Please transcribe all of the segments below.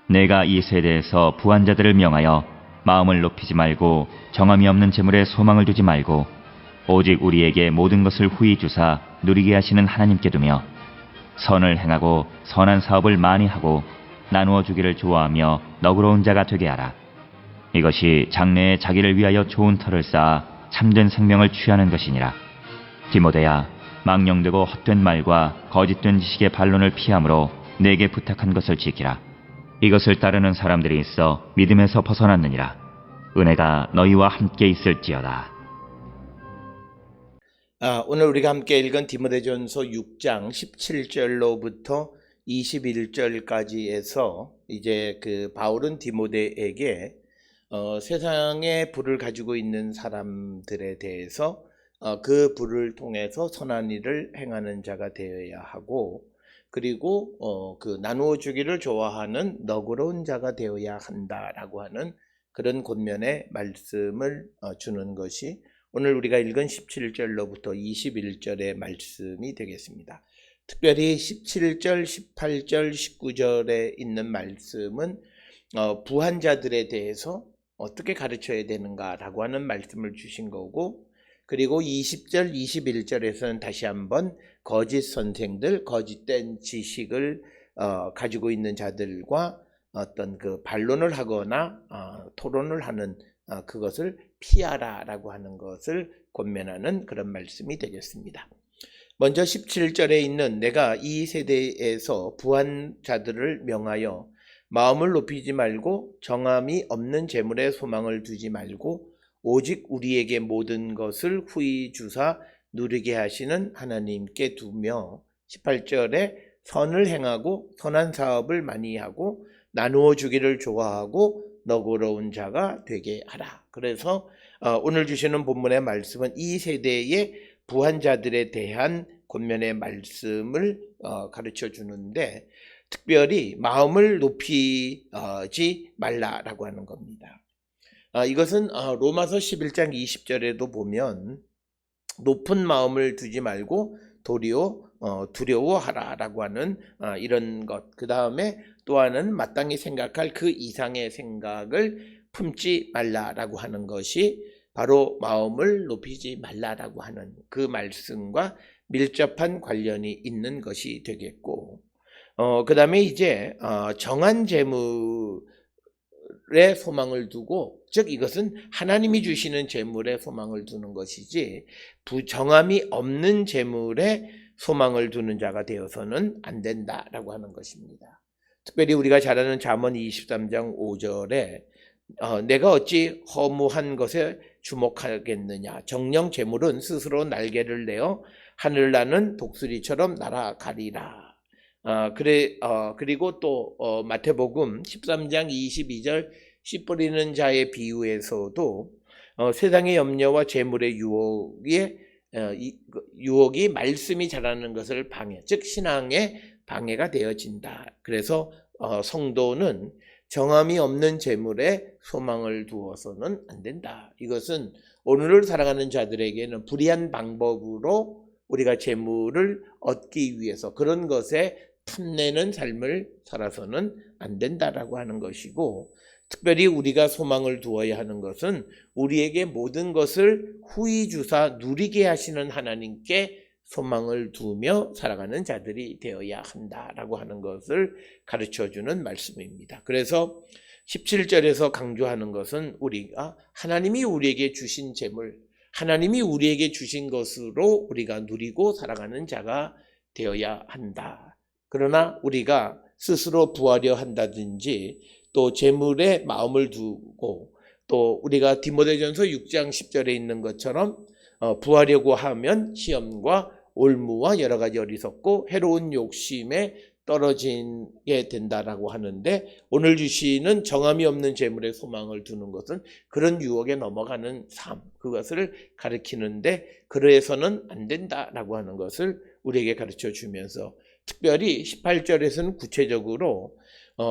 내가 이 세대에서 부한 자들을 명하여 마음을 높이지 말고 정함이 없는 재물에 소망을 두지 말고 오직 우리에게 모든 것을 후히 주사 누리게 하시는 하나님께 두며 선을 행하고 선한 사업을 많이 하고 나누어 주기를 좋아하며 너그러운 자가 되게 하라. 이것이 장래에 자기를 위하여 좋은 터를 쌓아 참된 생명을 취하는 것이니라. 디모데야, 망령되고 헛된 말과 거짓된 지식의 반론을 피함으로 내게 부탁한 것을 지키라. 이것을 따르는 사람들이 있어 믿음에서 벗어났느니라. 은혜가 너희와 함께 있을지어다. 오늘 우리가 함께 읽은 디모데전서 6장 17절로부터 21절까지에서 이제 그 바울은 디모데에게 세상의 부를 가지고 있는 사람들에 대해서 그 부를 통해서 선한 일을 행하는 자가 되어야 하고, 그리고 그 나누어 주기를 좋아하는 너그러운 자가 되어야 한다라고 하는 그런 권면의 말씀을 주는 것이 오늘 우리가 읽은 17절로부터 21절의 말씀이 되겠습니다. 특별히 17절, 18절, 19절에 있는 말씀은 부한 자들에 대해서 어떻게 가르쳐야 되는가라고 하는 말씀을 주신 거고, 그리고 20절, 21절에서는 다시 한번 거짓 선생들, 거짓된 지식을 가지고 있는 자들과 어떤 그 반론을 하거나 토론을 하는 그것을 피하라라고 하는 것을 권면하는 그런 말씀이 되겠습니다. 먼저 17절에 있는 내가 이 세대에서 부한 자들을 명하여 마음을 높이지 말고 정함이 없는 재물에 소망을 두지 말고 오직 우리에게 모든 것을 후히 주사 누리게 하시는 하나님께 두며, 18절에 선을 행하고 선한 사업을 많이 하고 나누어 주기를 좋아하고 너그러운 자가 되게 하라. 그래서 오늘 주시는 본문의 말씀은 이 세대의 부한 자들에 대한 권면의 말씀을 가르쳐 주는데, 특별히 마음을 높이지 말라라고 하는 겁니다. 이것은 로마서 11장 20절에도 보면 높은 마음을 두지 말고 도리어 두려워하라라고 하는 이런 것, 그 다음에 또 하나는 마땅히 생각할 그 이상의 생각을 품지 말라라고 하는 것이 바로 마음을 높이지 말라라고 하는 그 말씀과 밀접한 관련이 있는 것이 되겠고, 그 다음에 이제 정한 재물에 소망을 두고, 즉 이것은 하나님이 주시는 재물에 소망을 두는 것이지 부정함이 없는 재물에 소망을 두는 자가 되어서는 안 된다라고 하는 것입니다. 특별히 우리가 잘 아는 잠언 23장 5절에 내가 어찌 허무한 것에 주목하겠느냐, 정령 재물은 스스로 날개를 내어 하늘 나는 독수리처럼 날아가리라. 그리고 또 마태복음 13장 22절 씨 뿌리는 자의 비유에서도 세상의 염려와 재물의 유혹이 말씀이 자라는 것을 방해, 즉 신앙의 방해가 되어진다. 그래서 성도는 정함이 없는 재물에 소망을 두어서는 안 된다. 이것은 오늘을 살아가는 자들에게는 불의한 방법으로 우리가 재물을 얻기 위해서 그런 것에 탐내는 삶을 살아서는 안 된다라고 하는 것이고, 특별히 우리가 소망을 두어야 하는 것은 우리에게 모든 것을 후히 주사 누리게 하시는 하나님께 소망을 두며 살아가는 자들이 되어야 한다라고 하는 것을 가르쳐주는 말씀입니다. 그래서 17절에서 강조하는 것은 우리가 하나님이 우리에게 주신 재물, 하나님이 우리에게 주신 것으로 우리가 누리고 살아가는 자가 되어야 한다. 그러나 우리가 스스로 부하려 한다든지 또 재물에 마음을 두고, 또 우리가 디모데전서 6장 10절에 있는 것처럼 부하려고 하면 시험과 올무와 여러 가지 어리석고 해로운 욕심에 떨어지게 된다라고 하는데, 오늘 주시는 정함이 없는 재물에 소망을 두는 것은 그런 유혹에 넘어가는 삶, 그것을 가르치는데 그래서는 안 된다라고 하는 것을 우리에게 가르쳐 주면서, 특별히 18절에서는 구체적으로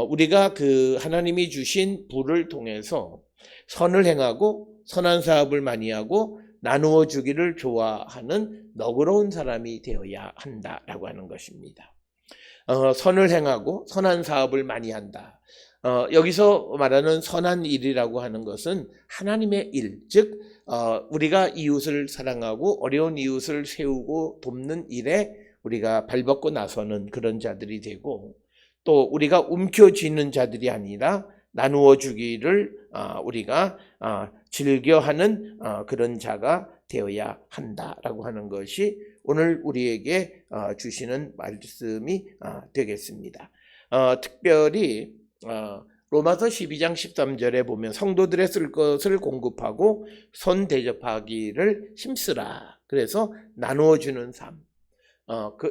우리가 그 하나님이 주신 부를 통해서 선을 행하고 선한 사업을 많이 하고 나누어 주기를 좋아하는 너그러운 사람이 되어야 한다라고 하는 것입니다. 선을 행하고 선한 사업을 많이 한다. 여기서 말하는 선한 일이라고 하는 것은 하나님의 일, 즉 우리가 이웃을 사랑하고 어려운 이웃을 세우고 돕는 일에 우리가 발벗고 나서는 그런 자들이 되고, 또 우리가 움켜쥐는 자들이 아니라 나누어 주기를 우리가 즐겨하는 그런 자가 되어야 한다라고 하는 것이 오늘 우리에게 주시는 말씀이 되겠습니다. 특별히 로마서 12장 13절에 보면 성도들의 쓸 것을 공급하고 손 대접하기를 힘쓰라. 그래서 나누어 주는 삶.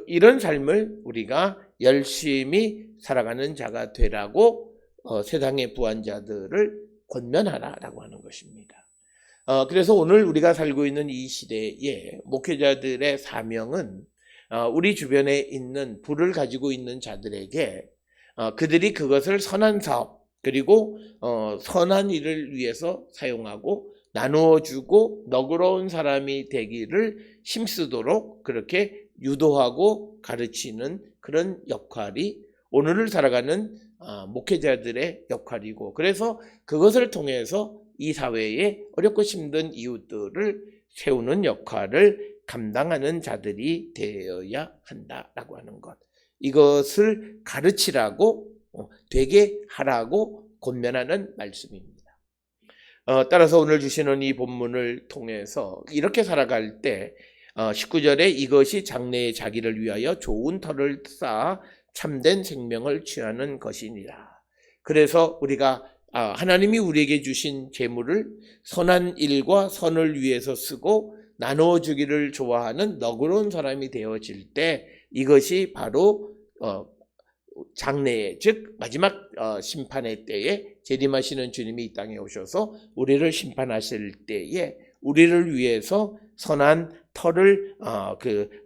이런 삶을 우리가 열심히 살아가는 자가 되라고 세상의 부한자들을 권면하라라고 하는 것입니다. 그래서 오늘 우리가 살고 있는 이 시대에 목회자들의 사명은 우리 주변에 있는 부를 가지고 있는 자들에게 그들이 그것을 선한 사업 그리고 선한 일을 위해서 사용하고 나누어 주고 너그러운 사람이 되기를 힘쓰도록 그렇게 유도하고 가르치는 그런 역할이 오늘을 살아가는 목회자들의 역할이고, 그래서 그것을 통해서 이 사회에 어렵고 힘든 이웃들을 세우는 역할을 감당하는 자들이 되어야 한다라고 하는 것, 이것을 가르치라고 되게 하라고 권면하는 말씀입니다. 따라서 오늘 주시는 이 본문을 통해서 이렇게 살아갈 때 19절에 이것이 장래의 자기를 위하여 좋은 터를 쌓아 참된 생명을 취하는 것이니라. 그래서 우리가 하나님이 우리에게 주신 재물을 선한 일과 선을 위해서 쓰고 나누어 주기를 좋아하는 너그러운 사람이 되어질 때 이것이 바로 장래의, 즉 마지막 심판의 때에 재림하시는 주님이 이 땅에 오셔서 우리를 심판하실 때에 우리를 위해서 선한 터를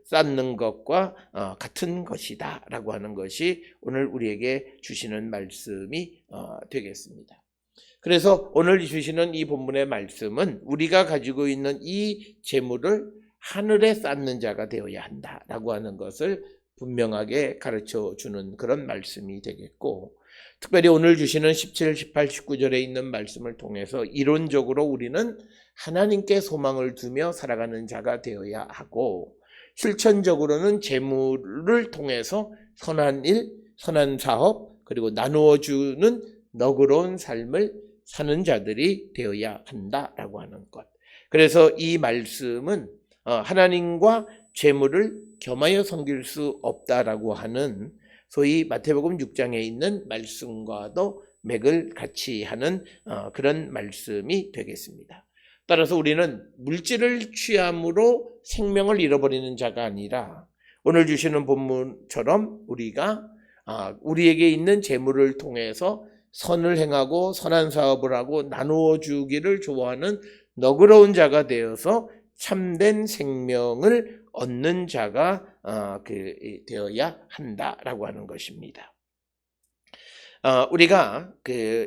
쌓는 것과 같은 것이다 라고 하는 것이 오늘 우리에게 주시는 말씀이 되겠습니다. 그래서 오늘 주시는 이 본문의 말씀은 우리가 가지고 있는 이 재물을 하늘에 쌓는 자가 되어야 한다라고 하는 것을 분명하게 가르쳐 주는 그런 말씀이 되겠고, 특별히 오늘 주시는 17, 18, 19절에 있는 말씀을 통해서 이론적으로 우리는 하나님께 소망을 두며 살아가는 자가 되어야 하고, 실천적으로는 재물을 통해서 선한 일, 선한 사업, 그리고 나누어 주는 너그러운 삶을 사는 자들이 되어야 한다라고 하는 것. 그래서 이 말씀은 하나님과 재물을 겸하여 섬길 수 없다라고 하는 소위 마태복음 6장에 있는 말씀과도 맥을 같이 하는 그런 말씀이 되겠습니다. 따라서 우리는 물질을 취함으로 생명을 잃어버리는 자가 아니라 오늘 주시는 본문처럼 우리가 우리에게 있는 재물을 통해서 선을 행하고 선한 사업을 하고 나누어 주기를 좋아하는 너그러운 자가 되어서 참된 생명을 얻는 자가 되어야 한다라고 하는 것입니다. 우리가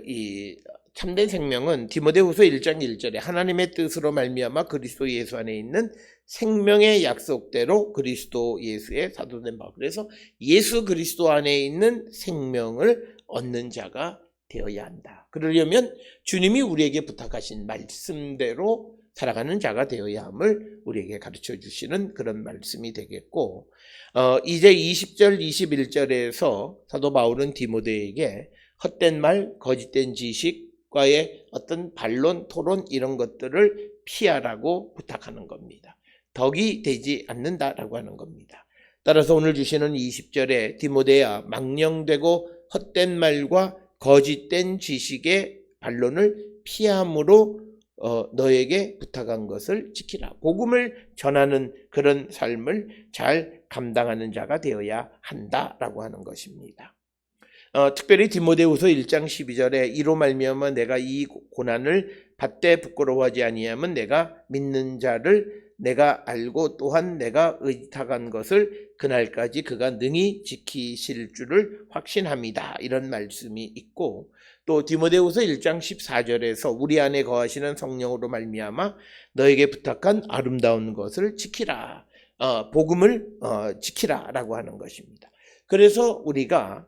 이 참된 생명은 디모데후서 1장 1절에 하나님의 뜻으로 말미암아 그리스도 예수 안에 있는 생명의 약속대로 그리스도 예수의 사도된 바, 그래서 예수 그리스도 안에 있는 생명을 얻는 자가 되어야 한다. 그러려면 주님이 우리에게 부탁하신 말씀대로 살아가는 자가 되어야 함을 우리에게 가르쳐 주시는 그런 말씀이 되겠고, 이제 20절 21절에서 사도 바울은 디모데에게 헛된 말, 거짓된 지식과의 어떤 반론, 토론 이런 것들을 피하라고 부탁하는 겁니다. 덕이 되지 않는다라고 하는 겁니다. 따라서 오늘 주시는 20절에 디모데야, 망령되고 헛된 말과 거짓된 지식의 반론을 피함으로 너에게 부탁한 것을 지키라. 복음을 전하는 그런 삶을 잘 감당하는 자가 되어야 한다라고 하는 것입니다. 특별히 디모데후서 1장 12절에 이로 말미암아 내가 이 고난을 받되 부끄러워하지 아니하면 내가 믿는 자를 내가 알고 또한 내가 의탁한 것을 그날까지 그가 능히 지키실 줄을 확신합니다. 이런 말씀이 있고, 또 디모데후서 1장 14절에서 우리 안에 거하시는 성령으로 말미암아 너에게 부탁한 아름다운 것을 지키라. 복음을 지키라라고 하는 것입니다. 그래서 우리가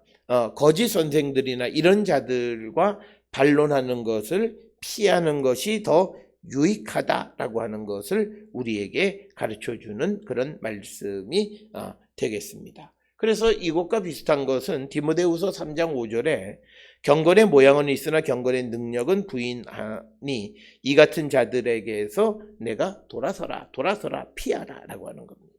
거짓 선생들이나 이런 자들과 반론하는 것을 피하는 것이 더 유익하다라고 하는 것을 우리에게 가르쳐주는 그런 말씀이 되겠습니다. 그래서 이것과 비슷한 것은 디모데후서 3장 5절에 경건의 모양은 있으나 경건의 능력은 부인하니 이 같은 자들에게서 내가 돌아서라 피하라 라고 하는 겁니다.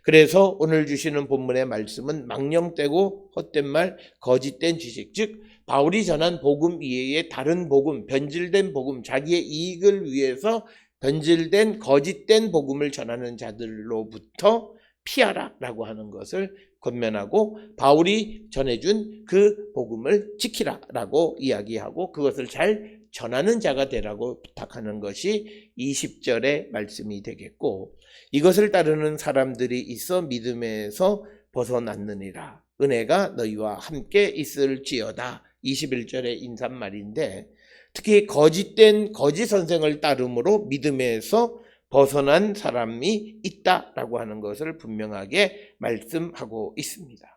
그래서 오늘 주시는 본문의 말씀은 망령되고 헛된 말, 거짓된 지식, 즉 바울이 전한 복음 이외에 다른 복음, 변질된 복음, 자기의 이익을 위해서 변질된 거짓된 복음을 전하는 자들로부터 피하라 라고 하는 것을 권면하고 바울이 전해준 그 복음을 지키라 라고 이야기하고 그것을 잘 전하는 자가 되라고 부탁하는 것이 20절의 말씀이 되겠고, 이것을 따르는 사람들이 있어 믿음에서 벗어났느니라. 은혜가 너희와 함께 있을지어다. 21절의 인사말인데, 특히 거짓 선생을 따름으로 믿음에서 벗어난 사람이 있다라고 하는 것을 분명하게 말씀하고 있습니다.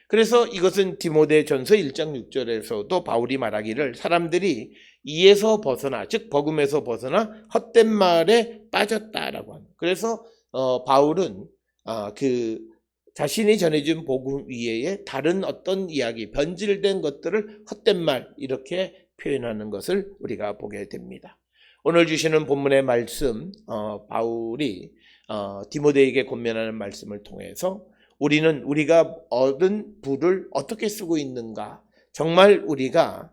그래서 이것은 디모데전서 1장 6절에서도 바울이 말하기를 사람들이 이에서 벗어나, 즉 복음에서 벗어나 헛된 말에 빠졌다라고 합니다. 그래서 바울은 그 자신이 전해준 복음 이외에 다른 어떤 이야기, 변질된 것들을 헛된 말 이렇게 표현하는 것을 우리가 보게 됩니다. 오늘 주시는 본문의 말씀, 바울이 디모데에게 권면하는 말씀을 통해서 우리는 우리가 얻은 부를 어떻게 쓰고 있는가, 정말 우리가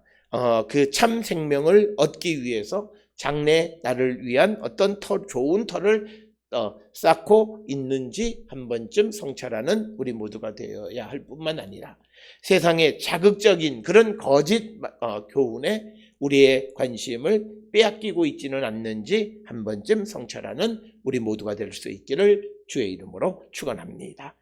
그 참 생명을 얻기 위해서 장래 나를 위한 어떤 좋은 터를 쌓고 있는지 한 번쯤 성찰하는 우리 모두가 되어야 할 뿐만 아니라 세상의 자극적인 그런 거짓 교훈에 우리의 관심을 빼앗기고 있지는 않는지 한 번쯤 성찰하는 우리 모두가 될 수 있기를 주의 이름으로 축원합니다.